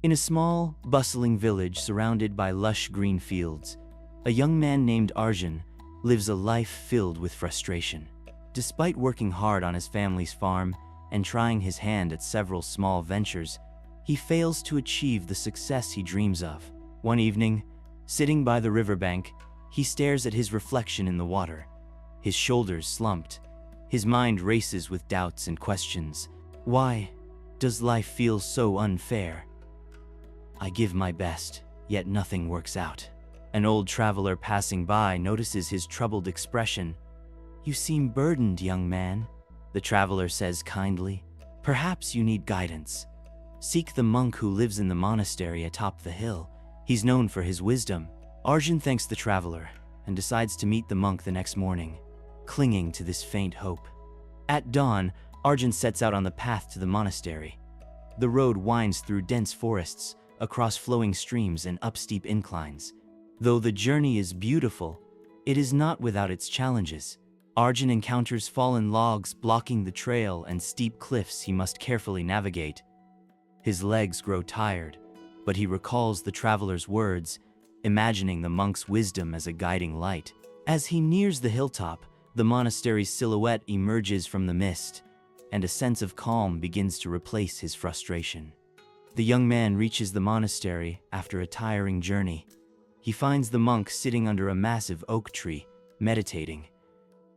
In a small, bustling village surrounded by lush green fields, a young man named Arjun lives a life filled with frustration. Despite working hard on his family's farm and trying his hand at several small ventures, he fails to achieve the success he dreams of. One evening, sitting by the riverbank, he stares at his reflection in the water. His shoulders slumped. His mind races with doubts and questions. Why does life feel so unfair? I give my best, yet nothing works out. An old traveler passing by notices his troubled expression. You seem burdened, young man, the traveler says kindly. Perhaps you need guidance. Seek the monk who lives in the monastery atop the hill. He's known for his wisdom. Arjun thanks the traveler and decides to meet the monk the next morning, clinging to this faint hope. At dawn, Arjun sets out on the path to the monastery. The road winds through dense forests, across flowing streams and up steep inclines. Though the journey is beautiful, it is not without its challenges. Arjun encounters fallen logs blocking the trail and steep cliffs he must carefully navigate. His legs grow tired, but he recalls the traveler's words, imagining the monk's wisdom as a guiding light. As he nears the hilltop, the monastery's silhouette emerges from the mist, and a sense of calm begins to replace his frustration. The young man reaches the monastery after a tiring journey. He finds the monk sitting under a massive oak tree, meditating.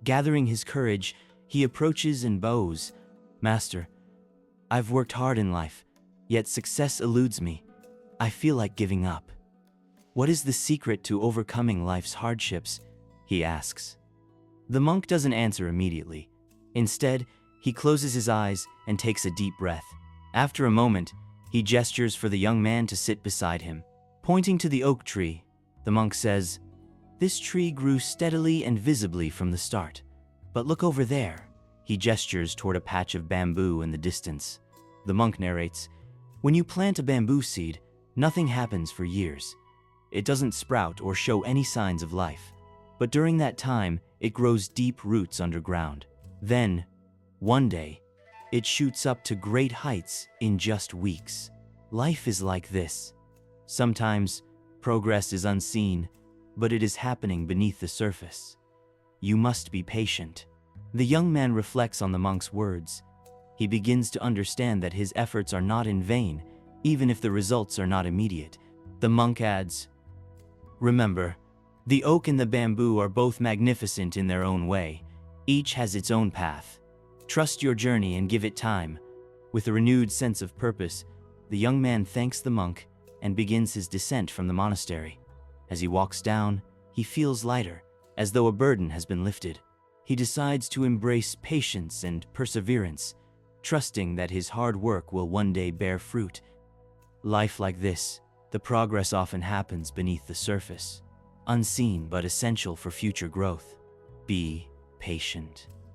Gathering his courage, he approaches and bows. Master, I've worked hard in life, yet success eludes me. I feel like giving up. What is the secret to overcoming life's hardships? He asks. The monk doesn't answer immediately. Instead, he closes his eyes and takes a deep breath. After a moment, he gestures for the young man to sit beside him. Pointing to the oak tree, the monk says, "This tree grew steadily and visibly from the start. But look over there." He gestures toward a patch of bamboo in the distance. The monk narrates, "When you plant a bamboo seed, nothing happens for years. It doesn't sprout or show any signs of life. But during that time, it grows deep roots underground. Then, one day, it shoots up to great heights in just weeks. Life is like this. Sometimes, progress is unseen, but it is happening beneath the surface. You must be patient." The young man reflects on the monk's words. He begins to understand that his efforts are not in vain, even if the results are not immediate. The monk adds, "Remember, the oak and the bamboo are both magnificent in their own way. Each has its own path. Trust your journey and give it time." With a renewed sense of purpose, the young man thanks the monk and begins his descent from the monastery. As he walks down, he feels lighter, as though a burden has been lifted. He decides to embrace patience and perseverance, trusting that his hard work will one day bear fruit. Life like this, the progress often happens beneath the surface, unseen but essential for future growth. Be patient.